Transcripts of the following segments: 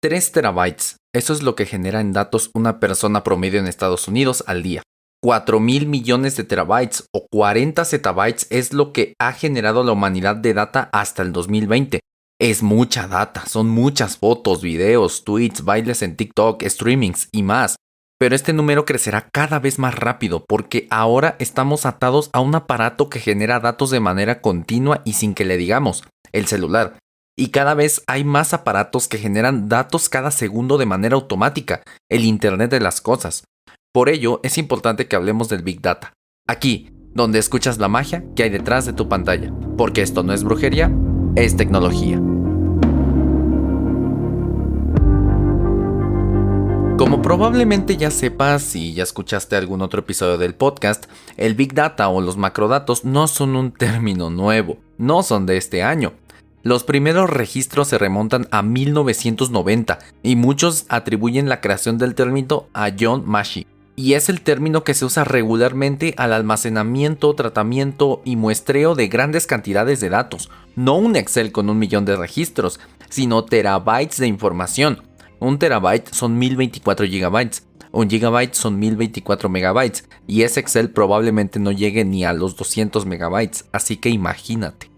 3 terabytes. Eso es lo que genera en datos una persona promedio en Estados Unidos al día. 4.000 millones de terabytes o 40 zettabytes es lo que ha generado la humanidad de data hasta el 2020. Es mucha data, son muchas fotos, videos, tweets, bailes en TikTok, streamings y más. Pero este número crecerá cada vez más rápido porque ahora estamos atados a un aparato que genera datos de manera continua y sin que le digamos, el celular. Y cada vez hay más aparatos que generan datos cada segundo de manera automática, el Internet de las cosas. Por ello, es importante que hablemos del Big Data. Aquí, donde escuchas la magia que hay detrás de tu pantalla. Porque esto no es brujería, es tecnología. Como probablemente ya sepas si ya escuchaste algún otro episodio del podcast, el Big Data o los macrodatos no son un término nuevo, no son de este año. Los primeros registros se remontan a 1990 y muchos atribuyen la creación del término a John Massey. Y es el término que se usa regularmente al almacenamiento, tratamiento y muestreo de grandes cantidades de datos. No un Excel con 1.000.000 de registros, sino terabytes de información. Un terabyte son 1024 gigabytes, un gigabyte son 1024 megabytes y ese Excel probablemente no llegue ni a los 200 megabytes, así que imagínate.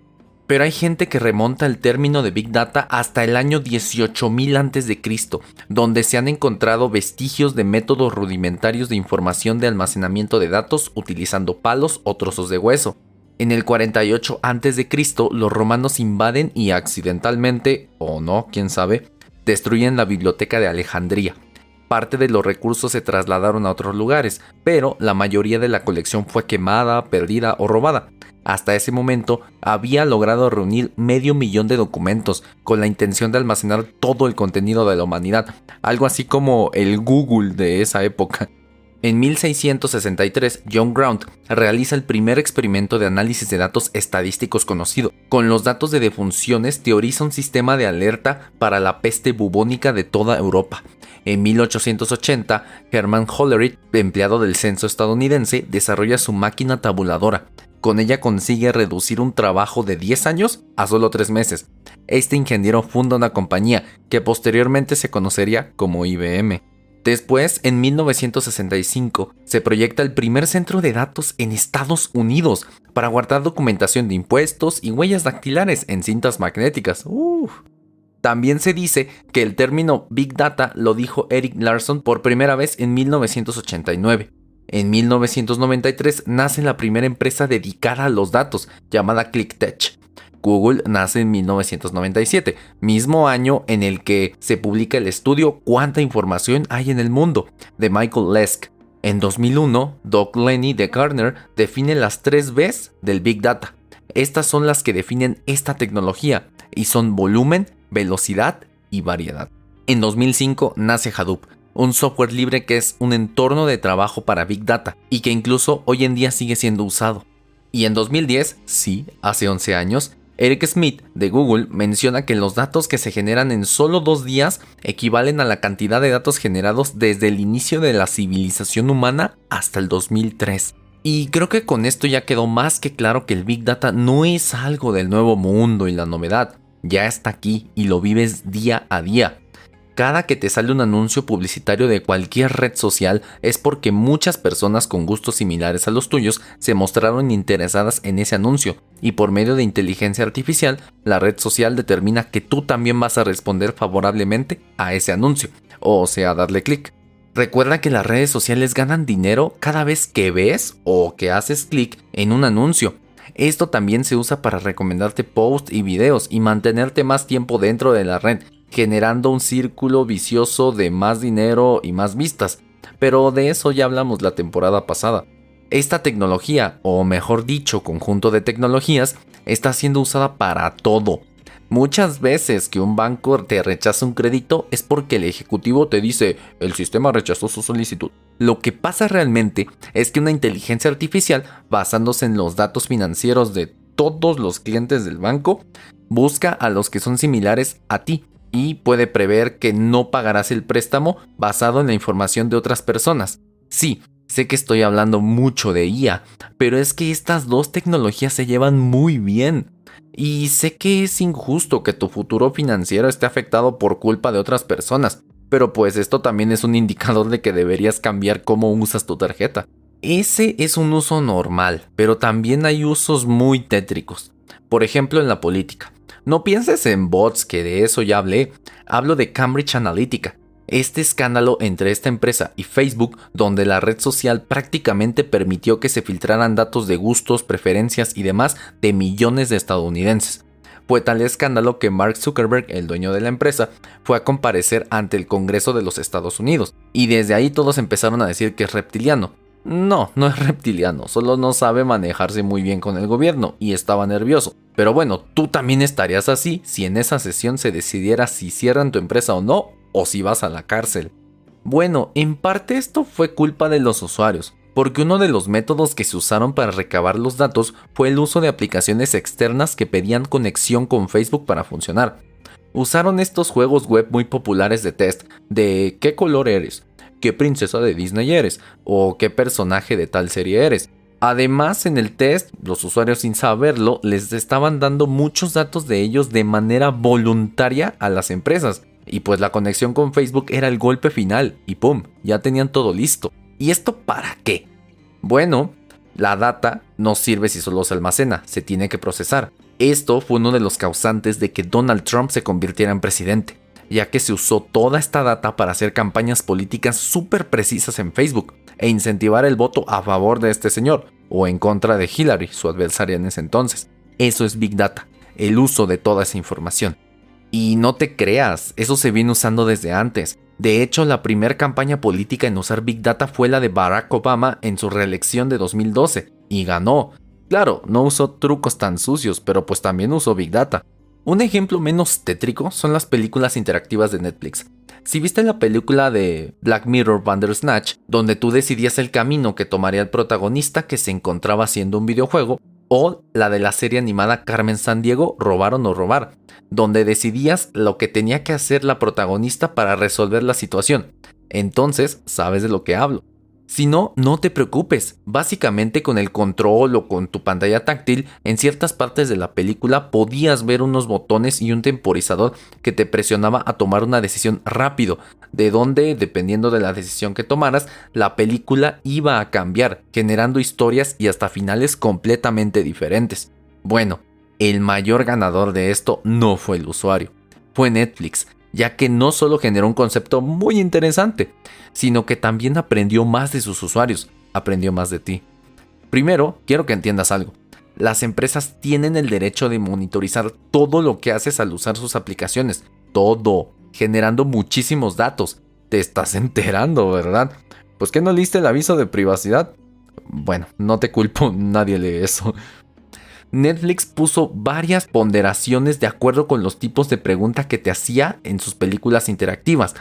Pero hay gente que remonta el término de Big Data hasta el año 18.000 a.C., donde se han encontrado vestigios de métodos rudimentarios de información de almacenamiento de datos utilizando palos o trozos de hueso. En el 48 a.C., los romanos invaden y accidentalmente, o no, quién sabe, destruyen la biblioteca de Alejandría. Parte de los recursos se trasladaron a otros lugares, pero la mayoría de la colección fue quemada, perdida o robada. Hasta ese momento había logrado reunir 500.000 de documentos con la intención de almacenar todo el contenido de la humanidad, algo así como el Google de esa época. En 1663, John Grant realiza el primer experimento de análisis de datos estadísticos conocido. Con los datos de defunciones teoriza un sistema de alerta para la peste bubónica de toda Europa. En 1880, Herman Hollerith, empleado del censo estadounidense, desarrolla su máquina tabuladora. Con ella consigue reducir un trabajo de 10 años a solo 3 meses. Este ingeniero funda una compañía que posteriormente se conocería como IBM. Después, en 1965, se proyecta el primer centro de datos en Estados Unidos para guardar documentación de impuestos y huellas dactilares en cintas magnéticas. También se dice que el término Big Data lo dijo Eric Larson por primera vez en 1989. En 1993 nace la primera empresa dedicada a los datos, llamada ClickTech. Google nace en 1997, mismo año en el que se publica el estudio ¿Cuánta información hay en el mundo?, de Michael Lesk. En 2001, Doug Lenny de Gartner define las 3 Bs del Big Data. Estas son las que definen esta tecnología y son volumen, velocidad y variedad. En 2005 nace Hadoop, un software libre que es un entorno de trabajo para Big Data y que incluso hoy en día sigue siendo usado. Y en 2010, sí, hace 11 años, Eric Schmidt de Google menciona que los datos que se generan en solo 2 días equivalen a la cantidad de datos generados desde el inicio de la civilización humana hasta el 2003. Y creo que con esto ya quedó más que claro que el Big Data no es algo del nuevo mundo y la novedad. Ya está aquí y lo vives día a día. Cada que te sale un anuncio publicitario de cualquier red social es porque muchas personas con gustos similares a los tuyos se mostraron interesadas en ese anuncio y por medio de inteligencia artificial, la red social determina que tú también vas a responder favorablemente a ese anuncio, o sea, darle clic. Recuerda que las redes sociales ganan dinero cada vez que ves o que haces clic en un anuncio. Esto también se usa para recomendarte posts y videos y mantenerte más tiempo dentro de la red, generando un círculo vicioso de más dinero y más vistas, pero de eso ya hablamos la temporada pasada. Esta tecnología, o mejor dicho, conjunto de tecnologías, está siendo usada para todo. Muchas veces que un banco te rechaza un crédito es porque el ejecutivo te dice, el sistema rechazó su solicitud. Lo que pasa realmente es que una inteligencia artificial, basándose en los datos financieros de todos los clientes del banco, busca a los que son similares a ti y puede prever que no pagarás el préstamo basado en la información de otras personas. Sí, sé que estoy hablando mucho de IA, pero es que estas dos tecnologías se llevan muy bien. Y sé que es injusto que tu futuro financiero esté afectado por culpa de otras personas, pero pues esto también es un indicador de que deberías cambiar cómo usas tu tarjeta. Ese es un uso normal, pero también hay usos muy tétricos. Por ejemplo, en la política. No pienses en bots, que de eso ya hablé. Hablo de Cambridge Analytica. Este escándalo entre esta empresa y Facebook, donde la red social prácticamente permitió que se filtraran datos de gustos, preferencias y demás de millones de estadounidenses. Fue tal escándalo que Mark Zuckerberg, el dueño de la empresa, fue a comparecer ante el Congreso de los Estados Unidos, y desde ahí todos empezaron a decir que es reptiliano. No, no es reptiliano, solo no sabe manejarse muy bien con el gobierno y estaba nervioso. Pero bueno, tú también estarías así si en esa sesión se decidiera si cierran tu empresa o no, o si vas a la cárcel. Bueno, en parte esto fue culpa de los usuarios, porque uno de los métodos que se usaron para recabar los datos fue el uso de aplicaciones externas que pedían conexión con Facebook para funcionar. Usaron estos juegos web muy populares de test de qué color eres, qué princesa de Disney eres o qué personaje de tal serie eres. Además, en el test, los usuarios sin saberlo les estaban dando muchos datos de ellos de manera voluntaria a las empresas. Y pues la conexión con Facebook era el golpe final y ¡pum! Ya tenían todo listo. ¿Y esto para qué? Bueno, la data no sirve si solo se almacena, se tiene que procesar. Esto fue uno de los causantes de que Donald Trump se convirtiera en presidente, ya que se usó toda esta data para hacer campañas políticas súper precisas en Facebook e incentivar el voto a favor de este señor o en contra de Hillary, su adversaria en ese entonces. Eso es Big Data, el uso de toda esa información. Y no te creas, eso se viene usando desde antes. De hecho, la primera campaña política en usar Big Data fue la de Barack Obama en su reelección de 2012, y ganó. Claro, no usó trucos tan sucios, pero pues también usó Big Data. Un ejemplo menos tétrico son las películas interactivas de Netflix. Si viste la película de Black Mirror Bandersnatch, donde tú decidías el camino que tomaría el protagonista que se encontraba haciendo un videojuego, o la de la serie animada Carmen Sandiego, Robar o no robar, donde decidías lo que tenía que hacer la protagonista para resolver la situación. Entonces, sabes de lo que hablo. Si no, no te preocupes. Básicamente con el control o con tu pantalla táctil, en ciertas partes de la película podías ver unos botones y un temporizador que te presionaba a tomar una decisión rápido, de donde, dependiendo de la decisión que tomaras, la película iba a cambiar, generando historias y hasta finales completamente diferentes. Bueno, el mayor ganador de esto no fue el usuario, fue Netflix, ya que no solo generó un concepto muy interesante, sino que también aprendió más de sus usuarios, aprendió más de ti. Primero, quiero que entiendas algo. Las empresas tienen el derecho de monitorizar todo lo que haces al usar sus aplicaciones, todo, generando muchísimos datos. Te estás enterando, ¿verdad? Pues que no leíste el aviso de privacidad. Bueno, no te culpo, nadie lee eso. Netflix puso varias ponderaciones de acuerdo con los tipos de pregunta que te hacía en sus películas interactivas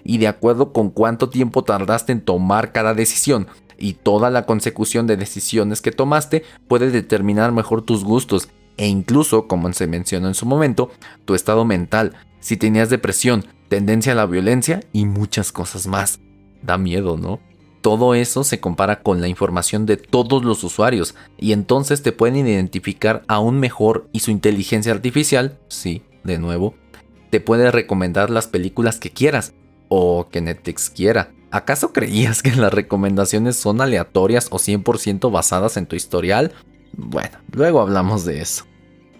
y de acuerdo con cuánto tiempo tardaste en tomar cada decisión, y toda la consecución de decisiones que tomaste puede determinar mejor tus gustos e incluso, como se mencionó en su momento, tu estado mental, si tenías depresión, tendencia a la violencia y muchas cosas más. Da miedo, ¿no? Todo eso se compara con la información de todos los usuarios y entonces te pueden identificar aún mejor, y su inteligencia artificial, sí, de nuevo, te puede recomendar las películas que quieras o que Netflix quiera. ¿Acaso creías que las recomendaciones son aleatorias o 100% basadas en tu historial? Bueno, luego hablamos de eso.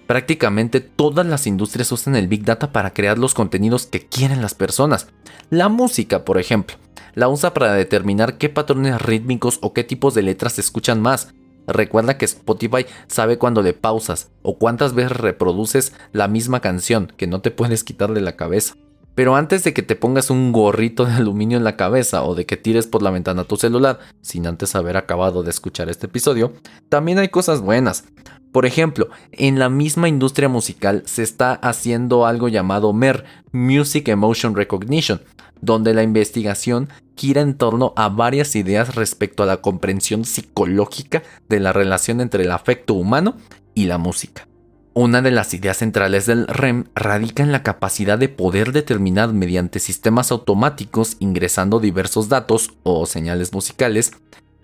Prácticamente todas las industrias usan el Big Data para crear los contenidos que quieren las personas. La música, por ejemplo, la usa para determinar qué patrones rítmicos o qué tipos de letras se escuchan más. Recuerda que Spotify sabe cuándo le pausas o cuántas veces reproduces la misma canción, que no te puedes quitar de la cabeza. Pero antes de que te pongas un gorrito de aluminio en la cabeza o de que tires por la ventana tu celular sin antes haber acabado de escuchar este episodio, también hay cosas buenas. Por ejemplo, en la misma industria musical se está haciendo algo llamado MER, Music Emotion Recognition, donde la investigación gira en torno a varias ideas respecto a la comprensión psicológica de la relación entre el afecto humano y la música. Una de las ideas centrales del REM radica en la capacidad de poder determinar mediante sistemas automáticos, ingresando diversos datos o señales musicales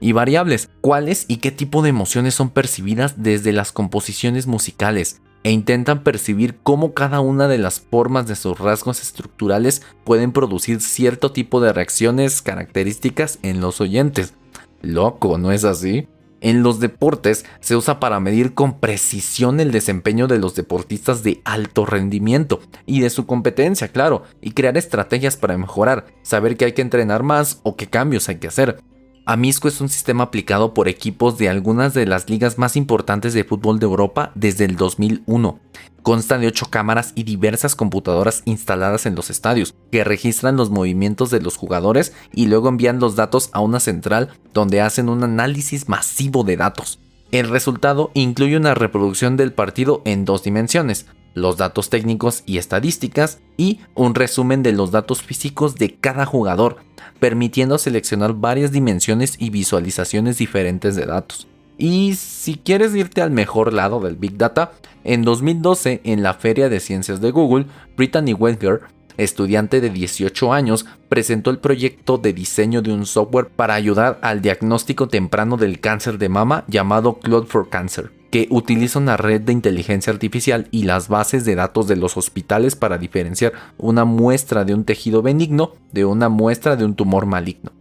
y variables, cuáles y qué tipo de emociones son percibidas desde las composiciones musicales. e intentan percibir cómo cada una de las formas de sus rasgos estructurales pueden producir cierto tipo de reacciones características en los oyentes. Loco, ¿no es así? En los deportes se usa para medir con precisión el desempeño de los deportistas de alto rendimiento y de su competencia, claro, y crear estrategias para mejorar, saber que hay que entrenar más o qué cambios hay que hacer. Amisco es un sistema aplicado por equipos de algunas de las ligas más importantes de fútbol de Europa desde el 2001. Consta de 8 cámaras y diversas computadoras instaladas en los estadios, que registran los movimientos de los jugadores y luego envían los datos a una central donde hacen un análisis masivo de datos. El resultado incluye una reproducción del partido en 2 dimensiones, los datos técnicos y estadísticas, y un resumen de los datos físicos de cada jugador, permitiendo seleccionar varias dimensiones y visualizaciones diferentes de datos. Y si quieres irte al mejor lado del Big Data, en 2012 en la Feria de Ciencias de Google, Brittany Wenger, estudiante de 18 años, presentó el proyecto de diseño de un software para ayudar al diagnóstico temprano del cáncer de mama llamado Cloud for Cancer, que utiliza una red de inteligencia artificial y las bases de datos de los hospitales para diferenciar una muestra de un tejido benigno de una muestra de un tumor maligno.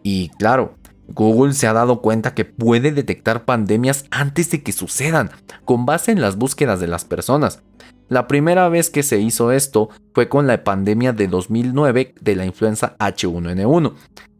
Y claro, Google se ha dado cuenta que puede detectar pandemias antes de que sucedan, con base en las búsquedas de las personas. La primera vez que se hizo esto fue con la pandemia de 2009 de la influenza H1N1.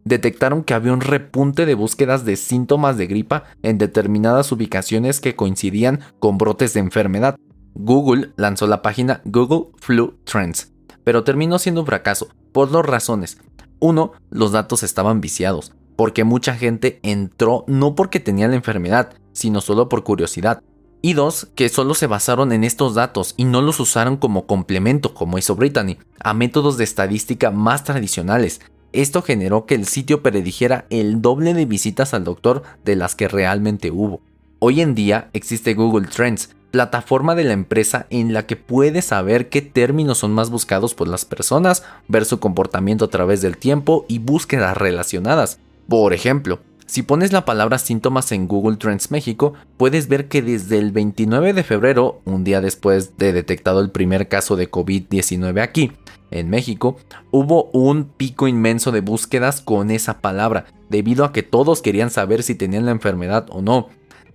Detectaron que había un repunte de búsquedas de síntomas de gripa en determinadas ubicaciones que coincidían con brotes de enfermedad. Google lanzó la página Google Flu Trends, pero terminó siendo un fracaso por 2 razones. 1. Los datos estaban viciados, porque mucha gente entró no porque tenía la enfermedad, sino solo por curiosidad. Y 2, que solo se basaron en estos datos y no los usaron como complemento, como hizo Brittany, a métodos de estadística más tradicionales. Esto generó que el sitio predijera el doble de visitas al doctor de las que realmente hubo. Hoy en día existe Google Trends, plataforma de la empresa en la que puedes saber qué términos son más buscados por las personas, ver su comportamiento a través del tiempo y búsquedas relacionadas. Por ejemplo, si pones la palabra síntomas en Google Trends México, puedes ver que desde el 29 de febrero, un día después de detectado el primer caso de COVID-19 aquí, en México, hubo un pico inmenso de búsquedas con esa palabra, debido a que todos querían saber si tenían la enfermedad o no.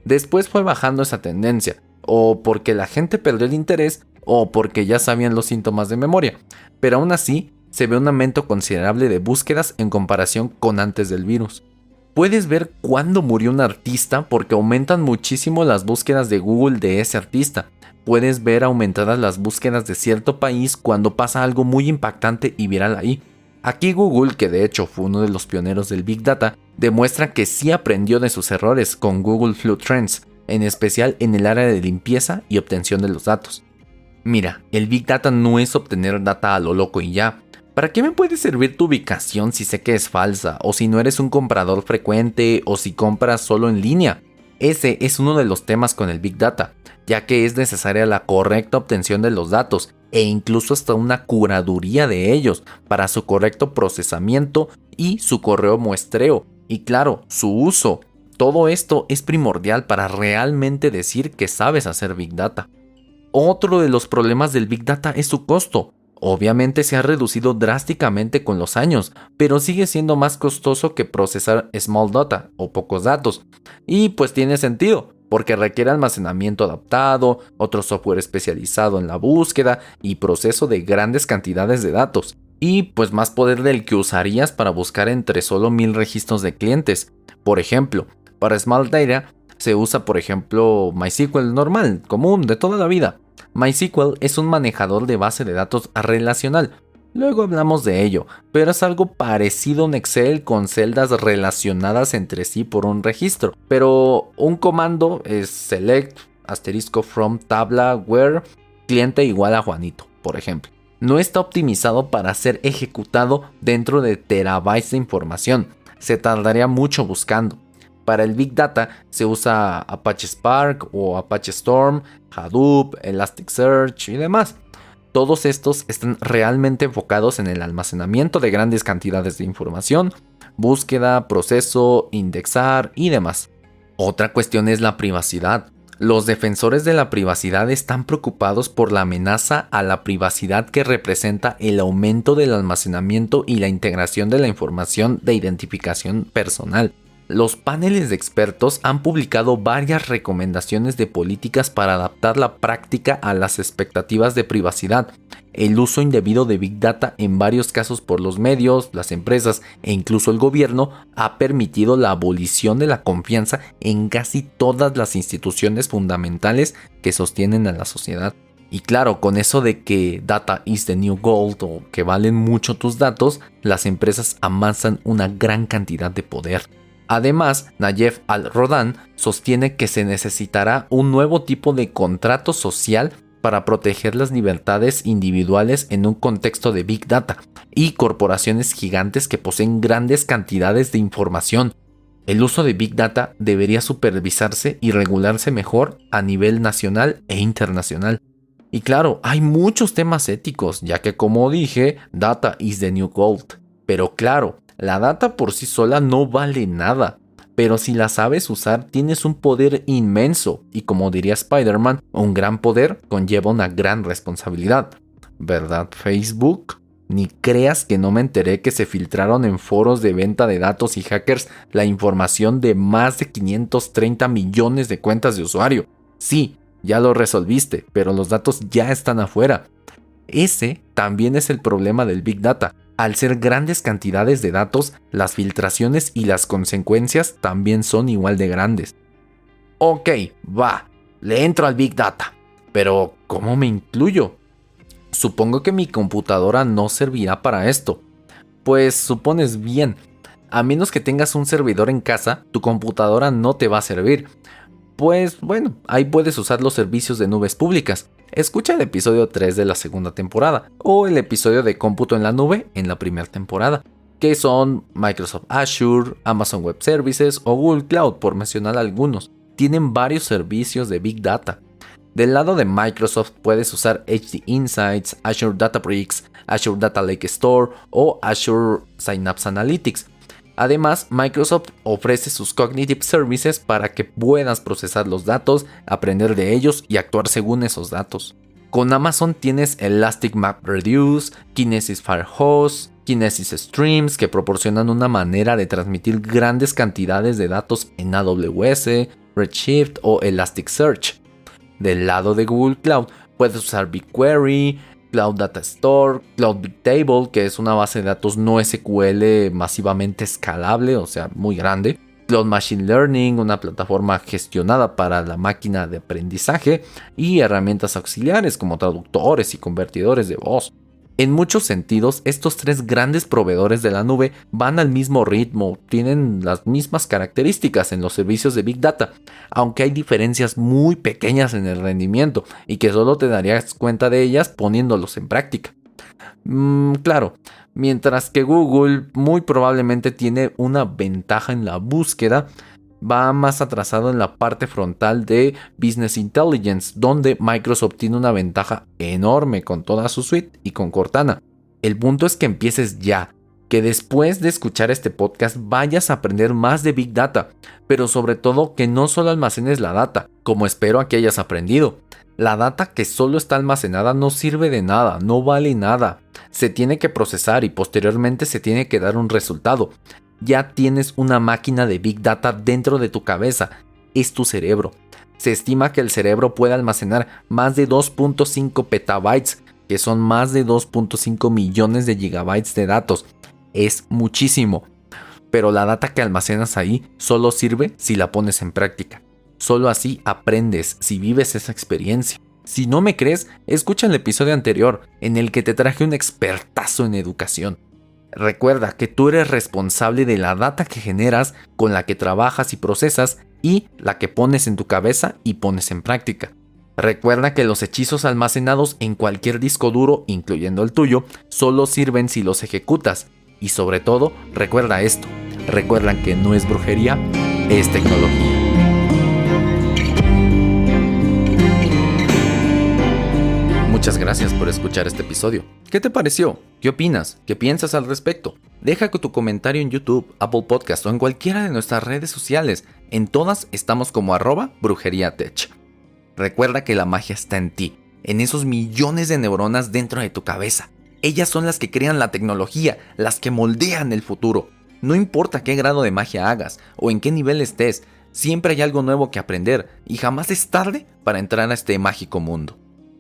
Después fue bajando esa tendencia, o porque la gente perdió el interés, o porque ya sabían los síntomas de memoria, pero aún así, se ve un aumento considerable de búsquedas en comparación con antes del virus. Puedes ver cuándo murió un artista porque aumentan muchísimo las búsquedas de Google de ese artista. Puedes ver aumentadas las búsquedas de cierto país cuando pasa algo muy impactante y viral ahí. Aquí Google, que de hecho fue uno de los pioneros del Big Data, demuestra que sí aprendió de sus errores con Google Flu Trends, en especial en el área de limpieza y obtención de los datos. Mira, el Big Data no es obtener data a lo loco y ya. ¿Para qué me puede servir tu ubicación si sé que es falsa? O si no eres un comprador frecuente, o si compras solo en línea. Ese es uno de los temas con el Big Data, ya que es necesaria la correcta obtención de los datos e incluso hasta una curaduría de ellos para su correcto procesamiento y su correo muestreo. Y claro, su uso. Todo esto es primordial para realmente decir que sabes hacer Big Data. Otro de los problemas del Big Data es su costo. Obviamente se ha reducido drásticamente con los años, pero sigue siendo más costoso que procesar small data o pocos datos. Y pues tiene sentido, porque requiere almacenamiento adaptado, otro software especializado en la búsqueda y proceso de grandes cantidades de datos. Y pues más poder del que usarías para buscar entre solo 1000 registros de clientes. Por ejemplo, para small data se usa por ejemplo MySQL normal, común, de toda la vida. MySQL es un manejador de base de datos relacional. Luego hablamos de ello, pero es algo parecido a un Excel con celdas relacionadas entre sí por un registro. Pero un comando es select *from tabla where cliente igual a Juanito, por ejemplo. No está optimizado para ser ejecutado dentro de terabytes de información. Se tardaría mucho buscando. Para el Big Data se usa Apache Spark o Apache Storm, Hadoop, Elasticsearch y demás. Todos estos están realmente enfocados en el almacenamiento de grandes cantidades de información, búsqueda, proceso, indexar y demás. Otra cuestión es la privacidad. Los defensores de la privacidad están preocupados por la amenaza a la privacidad que representa el aumento del almacenamiento y la integración de la información de identificación personal. Los paneles de expertos han publicado varias recomendaciones de políticas para adaptar la práctica a las expectativas de privacidad. El uso indebido de Big Data en varios casos por los medios, las empresas e incluso el gobierno ha permitido la abolición de la confianza en casi todas las instituciones fundamentales que sostienen a la sociedad. Y claro, con eso de que data is the new gold o que valen mucho tus datos, las empresas amasan una gran cantidad de poder. Además, Nayef Al-Rodan sostiene que se necesitará un nuevo tipo de contrato social para proteger las libertades individuales en un contexto de Big Data y corporaciones gigantes que poseen grandes cantidades de información. El uso de Big Data debería supervisarse y regularse mejor a nivel nacional e internacional. Y claro, hay muchos temas éticos, ya que como dije, data is the new gold. Pero claro, la data por sí sola no vale nada, pero si la sabes usar tienes un poder inmenso y como diría Spider-Man, un gran poder conlleva una gran responsabilidad. ¿Verdad, Facebook? Ni creas que no me enteré que se filtraron en foros de venta de datos y hackers la información de más de 530 millones de cuentas de usuario. Sí, ya lo resolviste, pero los datos ya están afuera. Ese también es el problema del Big Data. Al ser grandes cantidades de datos, las filtraciones y las consecuencias también son igual de grandes. Ok, va, le entro al Big Data, pero ¿cómo me incluyo? Supongo que mi computadora no servirá para esto. Pues supones bien, a menos que tengas un servidor en casa, tu computadora no te va a servir. Pues bueno, ahí puedes usar los servicios de nubes públicas. Escucha el episodio 3 de la segunda temporada o el episodio de cómputo en la nube en la primera temporada, que son Microsoft Azure, Amazon Web Services o Google Cloud, por mencionar algunos. Tienen varios servicios de Big Data. Del lado de Microsoft puedes usar HD Insights, Azure Databricks, Azure Data Lake Store o Azure Synapse Analytics. Además, Microsoft ofrece sus Cognitive Services para que puedas procesar los datos, aprender de ellos y actuar según esos datos. Con Amazon tienes Elastic MapReduce, Kinesis Firehose, Kinesis Streams que proporcionan una manera de transmitir grandes cantidades de datos en AWS, Redshift o Elasticsearch. Del lado de Google Cloud puedes usar BigQuery, Cloud Data Store, Cloud Bigtable, que es una base de datos no SQL masivamente escalable, o sea, muy grande. Cloud Machine Learning, una plataforma gestionada para la máquina de aprendizaje y herramientas auxiliares como traductores y convertidores de voz. En muchos sentidos, estos tres grandes proveedores de la nube van al mismo ritmo, tienen las mismas características en los servicios de Big Data, aunque hay diferencias muy pequeñas en el rendimiento y que solo te darías cuenta de ellas poniéndolos en práctica. Claro, mientras que Google muy probablemente tiene una ventaja en la búsqueda, va más atrasado en la parte frontal de Business Intelligence, donde Microsoft tiene una ventaja enorme con toda su suite y con Cortana. El punto es que empieces ya, que después de escuchar este podcast vayas a aprender más de Big Data, pero sobre todo que no solo almacenes la data, como espero que hayas aprendido. La data que solo está almacenada no sirve de nada, no vale nada. Se tiene que procesar y posteriormente se tiene que dar un resultado. Ya tienes una máquina de Big Data dentro de tu cabeza, es tu cerebro. Se estima que el cerebro puede almacenar más de 2.5 petabytes, que son más de 2.5 millones de gigabytes de datos. Es muchísimo, pero la data que almacenas ahí solo sirve si la pones en práctica. Solo así aprendes, si vives esa experiencia. Si no me crees, escucha el episodio anterior en el que te traje un expertazo en educación. Recuerda que tú eres responsable de la data que generas, con la que trabajas y procesas y la que pones en tu cabeza y pones en práctica. Recuerda que los hechizos almacenados en cualquier disco duro, incluyendo el tuyo, solo sirven si los ejecutas. Y sobre todo, recuerda esto. Recuerda que no es brujería, es tecnología. Muchas gracias por escuchar este episodio. ¿Qué te pareció? ¿Qué opinas? ¿Qué piensas al respecto? Deja tu comentario en YouTube, Apple Podcast o en cualquiera de nuestras redes sociales. En todas estamos como @brujeriatech. Recuerda que la magia está en ti, en esos millones de neuronas dentro de tu cabeza. Ellas son las que crean la tecnología, las que moldean el futuro. No importa qué grado de magia hagas o en qué nivel estés, siempre hay algo nuevo que aprender y jamás es tarde para entrar a este mágico mundo.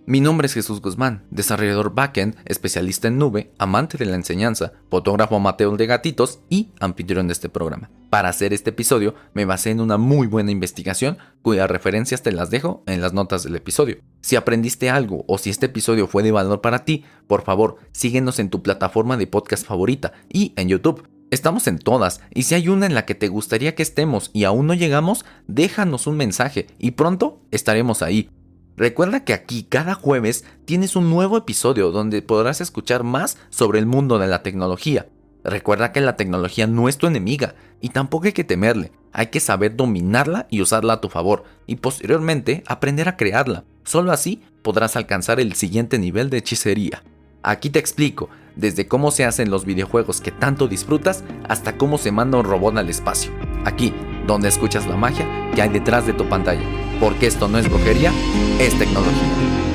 Mi nombre es Jesús Guzmán, desarrollador backend, especialista en nube, amante de la enseñanza, fotógrafo amateur de gatitos y anfitrión de este programa. Para hacer este episodio me basé en una muy buena investigación cuyas referencias te las dejo en las notas del episodio. Si aprendiste algo o si este episodio fue de valor para ti, por favor síguenos en tu plataforma de podcast favorita y en YouTube. Estamos en todas, y si hay una en la que te gustaría que estemos y aún no llegamos, déjanos un mensaje y pronto estaremos ahí. Recuerda que aquí cada jueves tienes un nuevo episodio donde podrás escuchar más sobre el mundo de la tecnología. Recuerda que la tecnología no es tu enemiga y tampoco hay que temerle. Hay que saber dominarla y usarla a tu favor y posteriormente aprender a crearla. Solo así podrás alcanzar el siguiente nivel de hechicería. Aquí te explico, desde cómo se hacen los videojuegos que tanto disfrutas hasta cómo se manda un robot al espacio. Aquí, donde escuchas la magia que hay detrás de tu pantalla. Porque esto no es brujería, es tecnología.